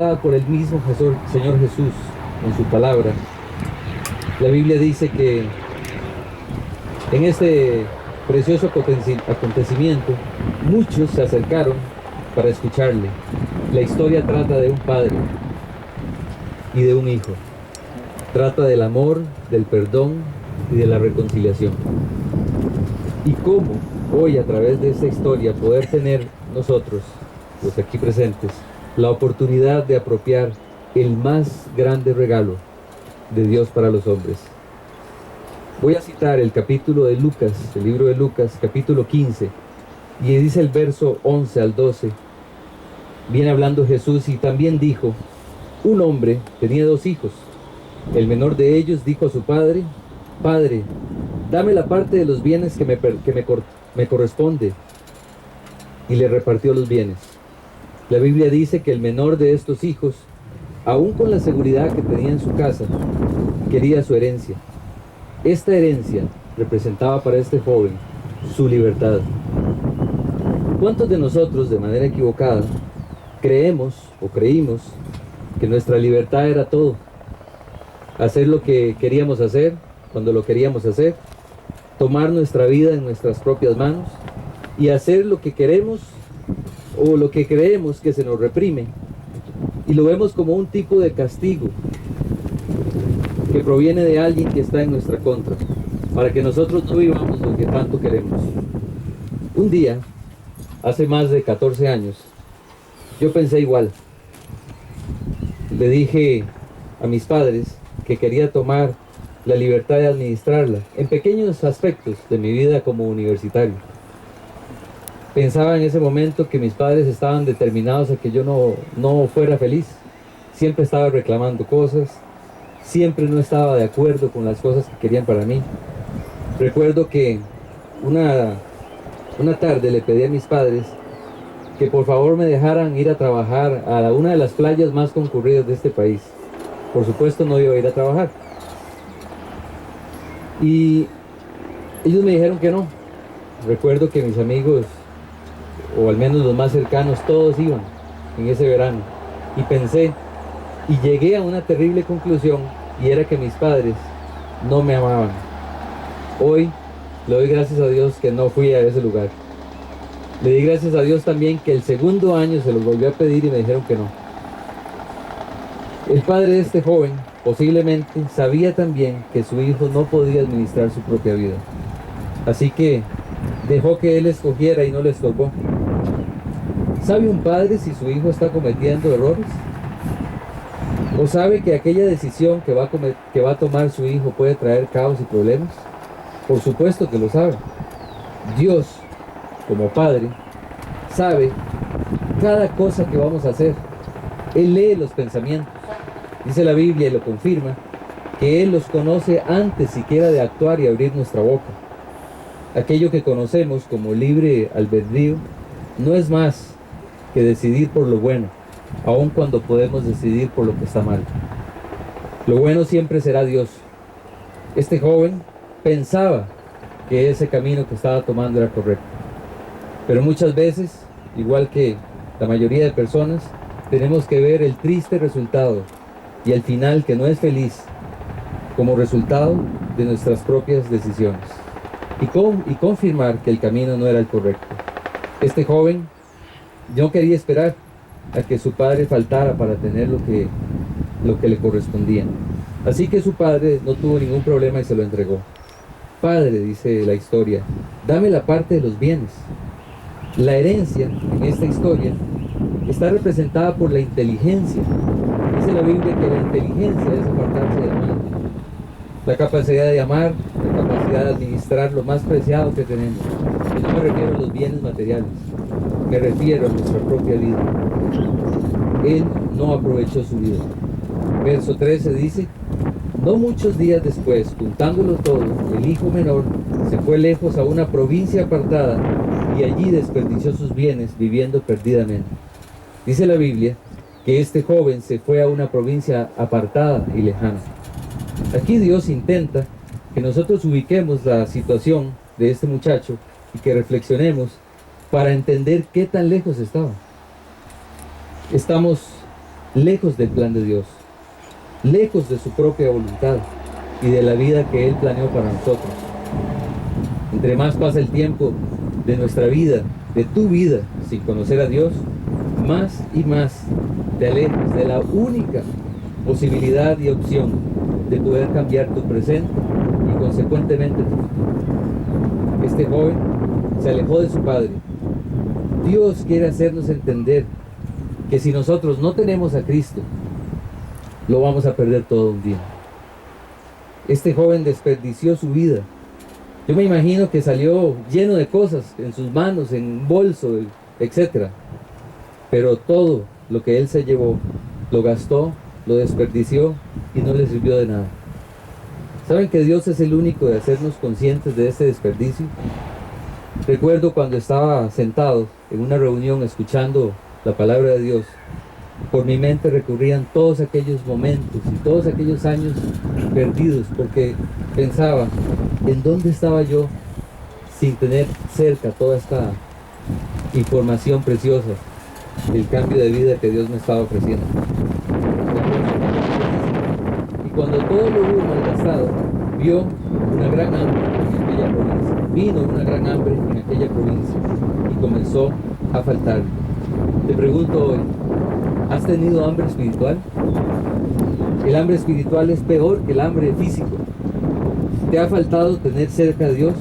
Por el mismo Señor Jesús en su palabra. La Biblia dice que en este precioso acontecimiento muchos se acercaron para escucharle. La historia trata de un padre y de un hijo. Trata del amor, del perdón y de la reconciliación. Y cómo hoy, a través de esta historia, poder tener nosotros, los aquí presentes, la oportunidad de apropiar el más grande regalo de Dios para los hombres. Voy a citar el capítulo de Lucas, el libro de Lucas, capítulo 15, y dice el verso 11 al 12. Viene hablando Jesús y también dijo: un hombre tenía 2 hijos. El menor de ellos dijo a su padre: Padre, dame la parte de los bienes que me corresponde. Y le repartió los bienes. La Biblia dice que el menor de estos hijos, aún con la seguridad que tenía en su casa, quería su herencia. Esta herencia representaba para este joven su libertad. ¿Cuántos de nosotros, de manera equivocada, creímos que nuestra libertad era todo? Hacer lo que queríamos hacer, cuando lo queríamos hacer, tomar nuestra vida en nuestras propias manos y hacer lo que queremos o lo que creemos que se nos reprime, y lo vemos como un tipo de castigo que proviene de alguien que está en nuestra contra, para que nosotros no vivamos lo que tanto queremos. Un día, hace más de 14 años, yo pensé igual. Le dije a mis padres que quería tomar la libertad de administrarla en pequeños aspectos de mi vida como universitario. Pensaba en ese momento que mis padres estaban determinados a que yo no fuera feliz. Siempre estaba reclamando cosas, siempre no estaba de acuerdo con las cosas que querían para mí. Recuerdo que una tarde le pedí a mis padres que por favor me dejaran ir a trabajar a una de las playas más concurridas de este país. Por supuesto no iba a ir a trabajar. Y ellos me dijeron que no. Recuerdo que mis amigos, o al menos los más cercanos, todos iban en ese verano. Y pensé, y llegué a una terrible conclusión, y era que mis padres no me amaban. Hoy le doy gracias a Dios que no fui a ese lugar. Le di gracias a Dios también que el segundo año se los volvió a pedir y me dijeron que no. El padre de este joven posiblemente sabía también que su hijo no podía administrar su propia vida. Así que dejó que él escogiera y no le tocó. ¿Sabe un padre si su hijo está cometiendo errores? ¿O sabe que aquella decisión que va a tomar su hijo puede traer caos y problemas? Por supuesto que lo sabe. Dios, como Padre, sabe cada cosa que vamos a hacer. Él lee los pensamientos. Dice la Biblia y lo confirma, que Él los conoce antes siquiera de actuar y abrir nuestra boca. Aquello que conocemos como libre albedrío no es más que decidir por lo bueno, aun cuando podemos decidir por lo que está mal. Lo bueno siempre será Dios. Este joven pensaba que ese camino que estaba tomando era correcto. Pero muchas veces, igual que la mayoría de personas, tenemos que ver el triste resultado y el final que no es feliz como resultado de nuestras propias decisiones. Y confirmar que el camino no era el correcto. Este joven no quería esperar a que su padre faltara para tener lo que le correspondía. Así que su padre no tuvo ningún problema y se lo entregó. Padre, dice la historia, dame la parte de los bienes. La herencia en esta historia está representada por la inteligencia. Dice la Biblia que la inteligencia es apartarse de amar. La capacidad de amar, la capacidad de administrar lo más preciado que tenemos. Y no me refiero a los bienes materiales, me refiero a nuestra propia vida. Él no aprovechó su vida. Verso 13 dice: no muchos días después, juntándolo todo, el hijo menor se fue lejos a una provincia apartada y allí desperdició sus bienes viviendo perdidamente. Dice la Biblia que este joven se fue a una provincia apartada y lejana. Aquí Dios intenta que nosotros ubiquemos la situación de este muchacho y que reflexionemos para entender qué tan lejos estaba. Estamos lejos del plan de Dios, lejos de su propia voluntad y de la vida que Él planeó para nosotros. Entre más pasa el tiempo de nuestra vida, de tu vida, sin conocer a Dios, más y más te alejas de la única posibilidad y opción de poder cambiar tu presente y consecuentemente tu futuro. Este joven se alejó de su padre. Dios quiere hacernos entender que si nosotros no tenemos a Cristo, lo vamos a perder todo un día. Este joven desperdició su vida. Yo me imagino que salió lleno de cosas en sus manos, en un bolso, etc. Pero todo lo que él se llevó, lo gastó, lo desperdició y no le sirvió de nada. ¿Saben que Dios es el único de hacernos conscientes de este desperdicio? Recuerdo cuando estaba sentado en una reunión escuchando la palabra de Dios, por mi mente recurrían todos aquellos momentos y todos aquellos años perdidos, porque pensaba, ¿en dónde estaba yo sin tener cerca toda esta información preciosa del cambio de vida que Dios me estaba ofreciendo? Y cuando todo lo hubo malgastado, vio una gran hambre en aquella provincia. Vino una gran hambre en aquella provincia y comenzó a faltar. Te pregunto hoy, ¿has tenido hambre espiritual? El hambre espiritual es peor que el hambre físico. ¿Te ha faltado tener cerca a Dios?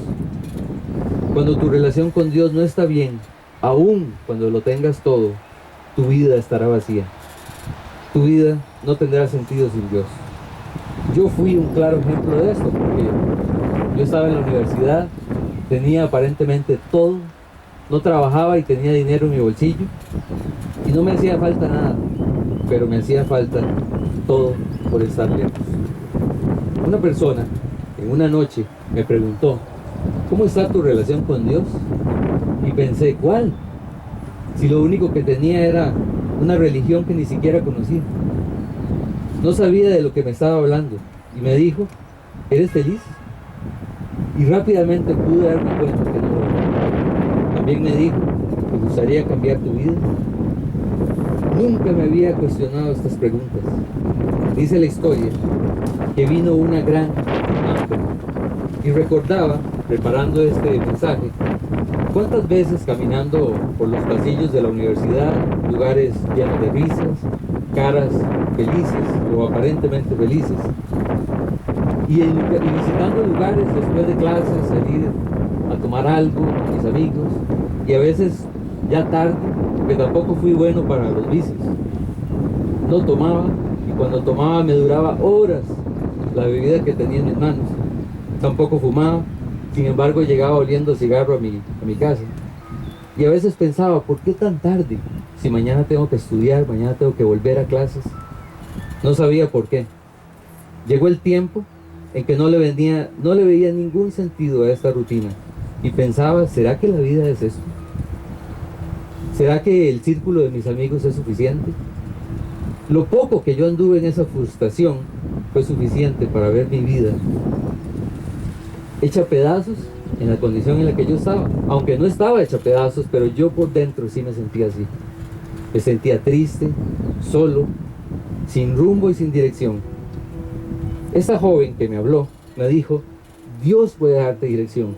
Cuando tu relación con Dios no está bien, aún cuando lo tengas todo, tu vida estará vacía. Tu vida no tendrá sentido sin Dios. Yo fui un claro ejemplo de esto, porque yo estaba en la universidad, tenía aparentemente todo, no trabajaba y tenía dinero en mi bolsillo, y no me hacía falta nada, pero me hacía falta todo por estar lejos. Una persona en una noche me preguntó, ¿cómo está tu relación con Dios? Y pensé, ¿cuál? Si lo único que tenía era una religión que ni siquiera conocía. No sabía de lo que me estaba hablando y me dijo, ¿eres feliz? Y rápidamente pude darme cuenta que no. También me dijo, ¿te gustaría cambiar tu vida? Nunca me había cuestionado estas preguntas. Dice la historia que vino una gran hambre. Y recordaba, preparando este mensaje, cuántas veces caminando por los pasillos de la universidad, lugares llenos de risas, caras felices o aparentemente felices, y visitando lugares después de clases, salir a tomar algo con mis amigos, y a veces ya tarde, porque tampoco fui bueno para los vicios. No tomaba, y cuando tomaba me duraba horas la bebida que tenía en mis manos. Tampoco fumaba, sin embargo llegaba oliendo cigarro a mi casa. Y a veces pensaba, ¿por qué tan tarde? Si mañana tengo que estudiar, mañana tengo que volver a clases. No sabía por qué. Llegó el tiempo en que no le veía ningún sentido a esta rutina. Y pensaba, ¿será que la vida es esto? ¿Será que el círculo de mis amigos es suficiente? Lo poco que yo anduve en esa frustración fue suficiente para ver mi vida hecha pedazos en la condición en la que yo estaba. Aunque no estaba hecha pedazos, pero yo por dentro sí me sentía así. Me sentía triste, solo, sin rumbo y sin dirección. Esa joven que me habló me dijo, Dios puede darte dirección.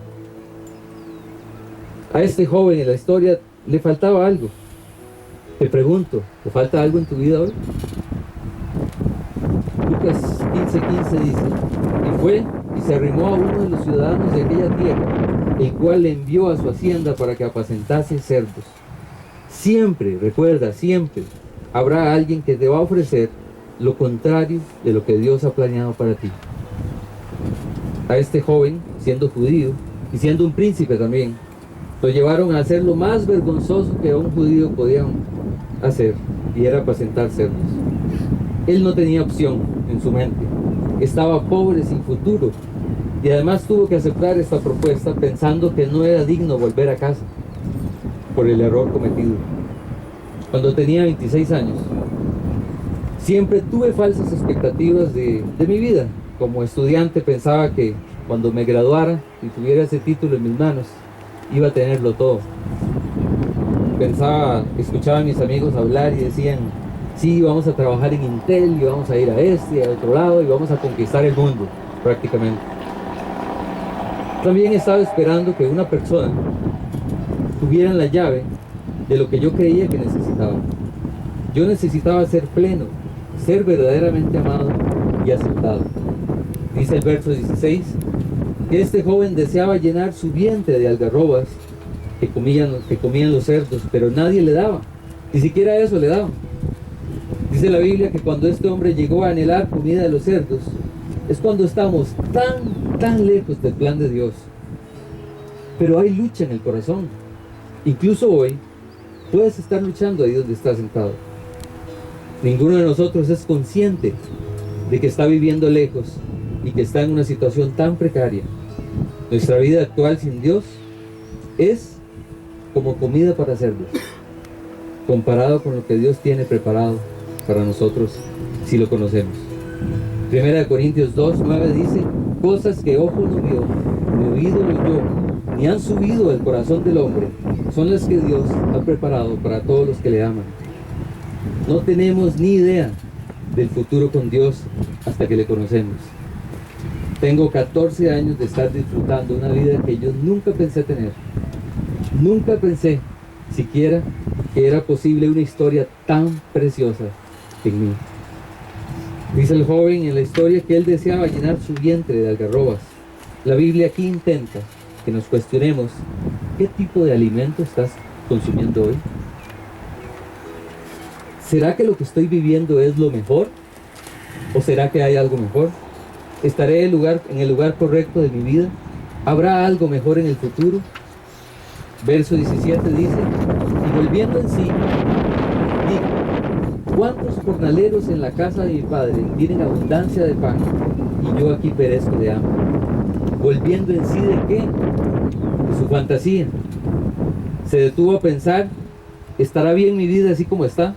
A este joven en la historia le faltaba algo. Te pregunto, ¿te falta algo en tu vida hoy? Lucas 15:15 dice, y fue y se arrimó a uno de los ciudadanos de aquella tierra, el cual le envió a su hacienda para que apacentase cerdos. Siempre, recuerda, siempre habrá alguien que te va a ofrecer lo contrario de lo que Dios ha planeado para ti. A este joven, siendo judío y siendo un príncipe también, lo llevaron a hacer lo más vergonzoso que a un judío podían hacer, y era apacentar cerdos. Él no tenía opción en su mente, estaba pobre sin futuro, y además tuvo que aceptar esta propuesta pensando que no era digno volver a casa por el error cometido. Cuando tenía 26 años, siempre tuve falsas expectativas de mi vida. Como estudiante pensaba que cuando me graduara y tuviera ese título en mis manos, iba a tenerlo todo. Escuchaba a mis amigos hablar y decían, Sí, vamos a trabajar en Intel y vamos a ir a este y a otro lado y vamos a conquistar el mundo, prácticamente. También estaba esperando que una persona tuviera la llave de lo que yo creía que necesitaba. Yo necesitaba ser pleno, ser verdaderamente amado y aceptado. Dice el verso 16, que este joven deseaba llenar su vientre de algarrobas que comían los cerdos, pero nadie le daba, ni siquiera eso le daban. Dice la Biblia que cuando este hombre llegó a anhelar comida de los cerdos, es cuando estamos tan lejos del plan de Dios. Pero hay lucha en el corazón. Incluso hoy, puedes estar luchando ahí donde estás sentado. Ninguno de nosotros es consciente de que está viviendo lejos y que está en una situación tan precaria. Nuestra vida actual sin Dios es como comida para cerdos, comparado con lo que Dios tiene preparado para nosotros si lo conocemos. 1 Corintios 2:9 dice, cosas que ojo no vio, ni oído no oyó, ni han subido al corazón del hombre, son las que Dios ha preparado para todos los que le aman. No tenemos ni idea del futuro con Dios hasta que le conocemos. Tengo 14 años de estar disfrutando una vida que yo nunca pensé tener. Nunca pensé siquiera que era posible una historia tan preciosa en mí. Dice el joven en la historia que él deseaba llenar su vientre de algarrobas. La Biblia aquí intenta que nos cuestionemos qué tipo de alimento estás consumiendo hoy. ¿Será que lo que estoy viviendo es lo mejor? ¿O será que hay algo mejor? ¿Estaré en el lugar correcto de mi vida? ¿Habrá algo mejor en el futuro? Verso 17 dice, y volviendo en sí, dijo, ¿cuántos jornaleros en la casa de mi padre tienen abundancia de pan y yo aquí perezco de hambre? ¿Volviendo en sí de qué? De su fantasía. Se detuvo a pensar, ¿estará bien mi vida así como está?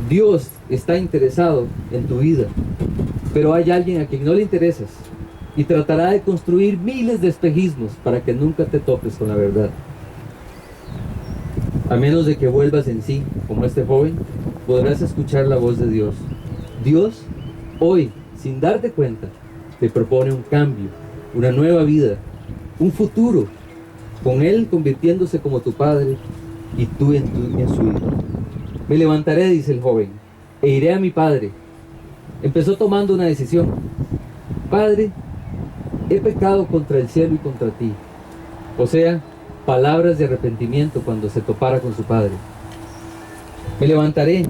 Dios está interesado en tu vida, pero hay alguien a quien no le interesas y tratará de construir miles de espejismos para que nunca te topes con la verdad. A menos de que vuelvas en sí, como este joven, podrás escuchar la voz de Dios. Dios, hoy, sin darte cuenta, te propone un cambio, una nueva vida, un futuro, con Él convirtiéndose como tu Padre y tú en su Hijo. Me levantaré, dice el joven, e iré a mi padre. Empezó tomando una decisión. Padre, he pecado contra el cielo y contra ti. O sea, palabras de arrepentimiento cuando se topara con su padre. Me levantaré